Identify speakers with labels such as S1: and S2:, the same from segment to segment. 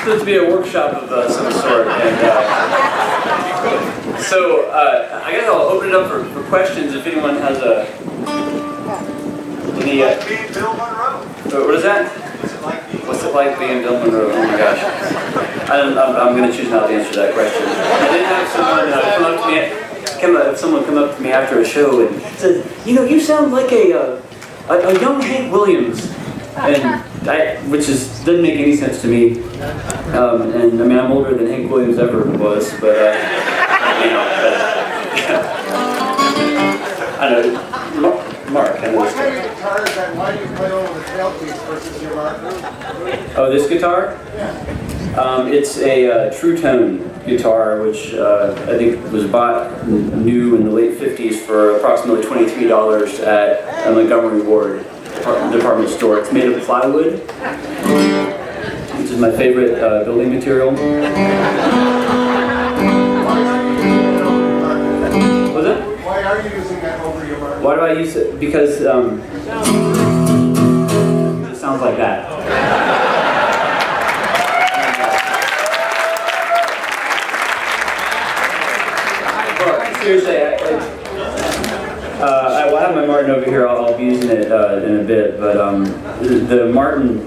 S1: supposed to be a workshop of some sort, and so I guess I'll open it up for questions if anyone has any. What is that? What's it like being Bill Monroe? Oh my gosh, I'm going to choose not to answer that question. I did have someone come up to me after a show and said, you sound like a young Hank Williams, and which doesn't make any sense to me. And I mean, I'm older than Hank Williams ever was, but I know. Mark.
S2: What kind of guitar is that? Why do you play over the tailpiece versus your Martin?
S1: Oh, this guitar?
S2: Yeah.
S1: It's a True Tone guitar, which I think was bought new in the late 50s for approximately $23 at a Montgomery Ward department store. It's made of plywood, which is my favorite building material. What's that?
S2: Why are you using that over your Martin?
S1: Why do I use it? Because it sounds like that. Seriously, I have my Martin over here. I'll be using it in a bit, but the Martin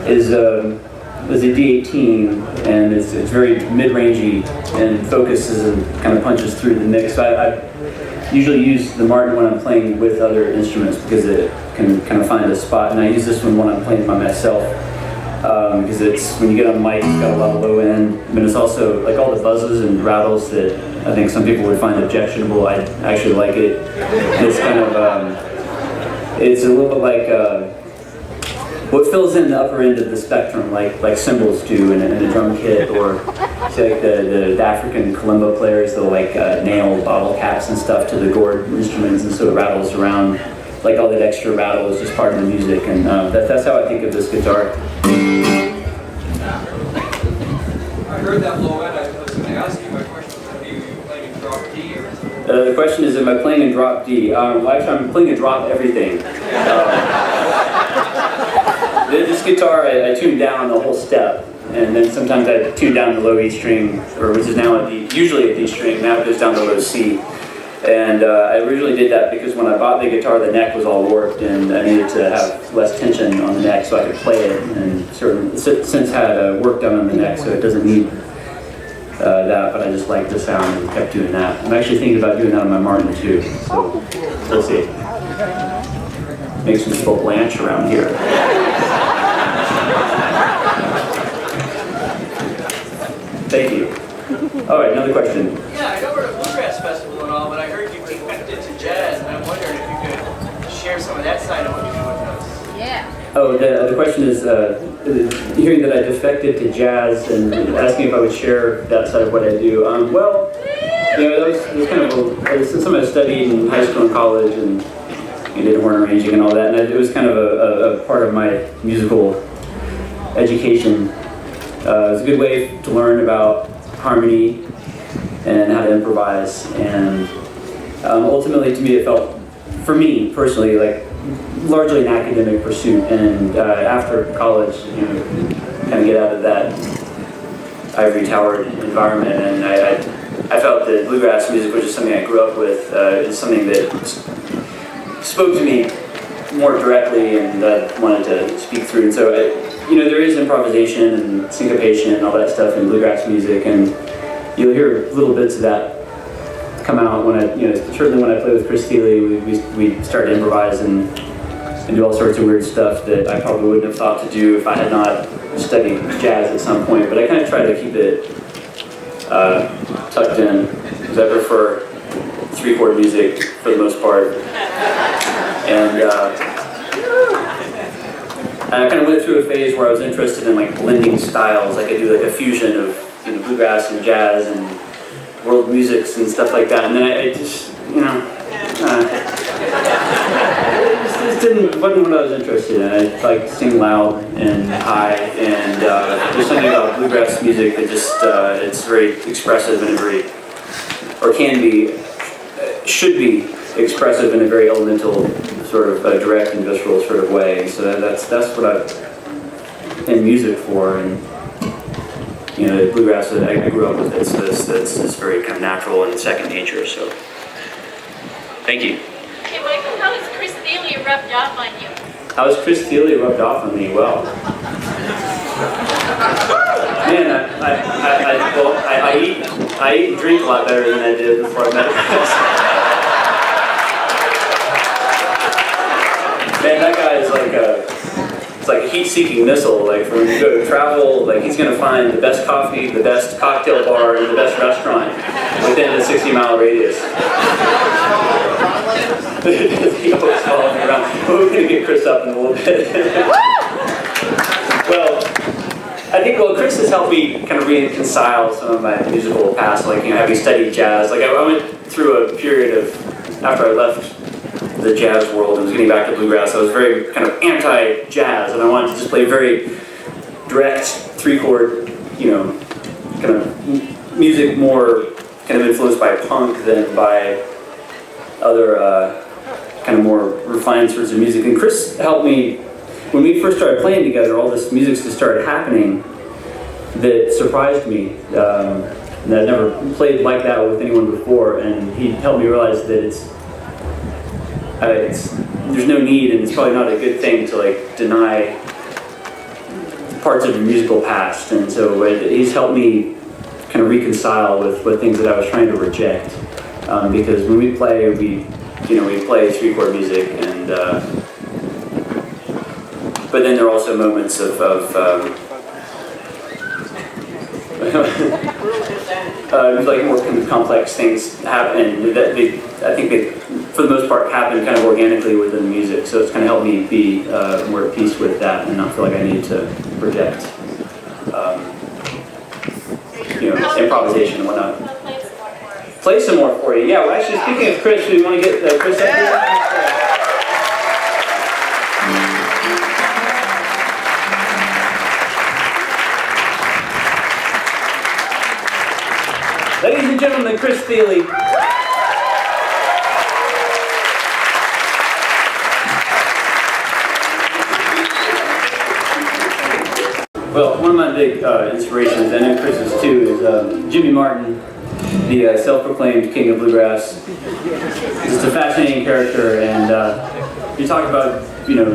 S1: is a D18, and it's very mid-rangey and focuses and kind of punches through the mix. So I usually use the Martin when I'm playing with other instruments because it can kind of find a spot, and I use this one when I'm playing by myself. Because it's, when you get on the mic, it's got a lot of low end, but it's also like all the buzzes and rattles that I think some people would find objectionable. I actually like it. It's kind of, it's a little bit like what fills in the upper end of the spectrum, like cymbals do in a drum kit, or say like the African kalimba players, they'll like nail bottle caps and stuff to the gourd instruments, and so it rattles around. Like all that extra rattle is just part of the music, and that's how I think of this guitar.
S3: I heard that low end. I was going to ask you, my question was, are you playing in drop D or?
S1: The question is, am I playing in drop D? Well, actually, I'm playing in drop everything. This guitar, I tune down the whole step, and then sometimes I tune down the low E string, or which is now usually a D string. Now it goes down to low C. And I originally did that because when I bought the guitar, the neck was all warped, and I needed to have less tension on the neck so I could play it. And since had work done on the neck, so it doesn't need that. But I just liked the sound and kept doing that. I'm actually thinking about doing that on my Martin too. So we'll see. Make some people blanch around here. Thank you. All right, another question.
S4: Yeah, I know we're at a Bluegrass Festival and all, but I heard you defected to jazz, and I'm wondering if you could share some of that side of what you do with us.
S5: Yeah.
S1: Oh, the question is, hearing that I defected to jazz and asking if I would share that side of what I do. Well, that was kind of something I studied in high school and college, and did horn arranging and all that, and it was kind of a part of my musical education. It was a good way to learn about harmony and how to improvise, and ultimately to me it felt, for me personally, like largely an academic pursuit, and after college, kind of get out of that ivory tower environment, and I felt that bluegrass music, which is something I grew up with, is something that spoke to me more directly, and I wanted to speak through, and so there is improvisation and syncopation and all that stuff in bluegrass music, and you'll hear little bits of that come out when certainly when I play with Chris Thile, we start to improvise and do all sorts of weird stuff that I probably wouldn't have thought to do if I had not studied jazz at some point, but I kind of try to keep it tucked in, because I prefer 3-chord music for the most part, and I kind of went through a phase where I was interested in like blending styles. I could do like a fusion of bluegrass and jazz and world musics and stuff like that. And then I just, it wasn't what I was interested in. I like to sing loud and high, and there's something about bluegrass music that just it's very expressive and should be expressive in a very elemental, sort of direct and visceral sort of way. So that's what I'm in music for, and the bluegrass that I grew up with, that's very kind of natural and second nature. So, thank you.
S5: Hey Michael, how has Chris Thile rubbed off on you?
S1: How has Chris Thile rubbed off on me? Well, man, I eat and drink a lot better than I did before I met Chris. Man, that guy is it's like a heat-seeking missile. Like when you go to travel, like he's gonna find the best coffee, the best cocktail bar, and the best restaurant within a 60-mile radius. He always follows me around. But we're gonna get Chris up in a little bit. Well, I think Chris has helped me kind of reconcile some of my musical past, like having studied jazz. Like I went through a period of after I left the jazz world and was getting back to bluegrass, I was very kind of anti-jazz, and I wanted to just play very direct three-chord, kind of music more kind of influenced by punk than by other kind of more refined sorts of music. And Chris helped me, when we first started playing together, all this music just started happening that surprised me. And I'd never played like that with anyone before, and he helped me realize that there's no need, and it's probably not a good thing to deny parts of your musical past. And so he's helped me kind of reconcile with things that I was trying to reject. Because when we play, we play three-chord music, and but then there are also moments of more kind of complex things happen that I think they, for the most part, happen kind of organically within the music. So it's kind of helped me be more at peace with that and not feel like I need to project, improvisation and whatnot. Play some more for you. Yeah, well, actually, speaking of Chris, we want to get Chris up here. Ladies and gentlemen, Chris Thile. Well, one of my big inspirations, I know Chris's too, is Jimmy Martin, the self-proclaimed king of bluegrass. He's a fascinating character, and you talk about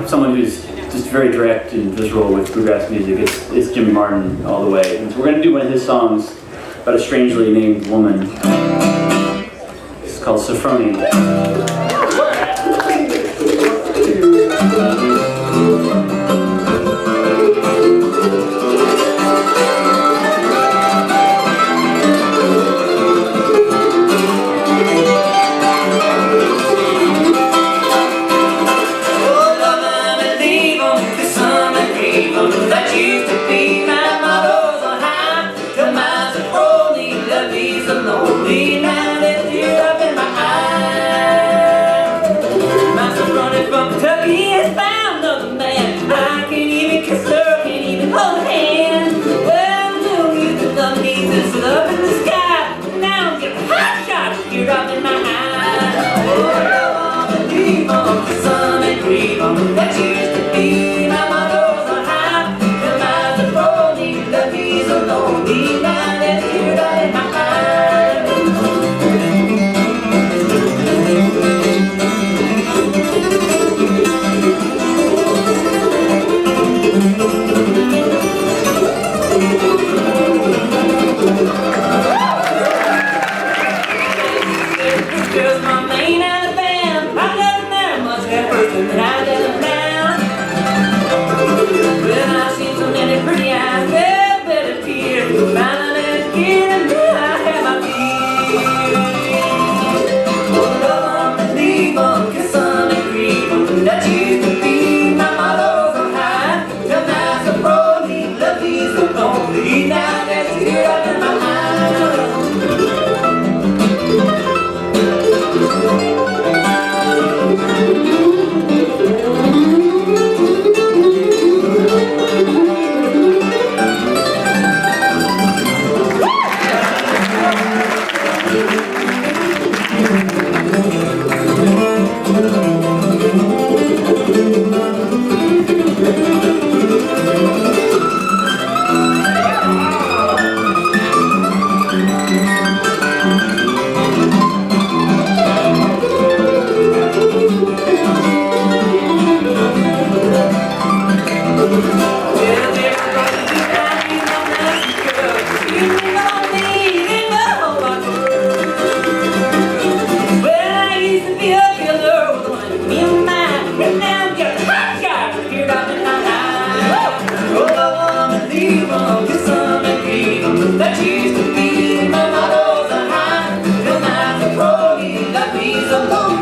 S1: someone who's just very direct and visceral with bluegrass music. It's Jimmy Martin all the way. And so we're going to do one of his songs about a strangely named woman. It's called Sophronie.
S6: I'm gonna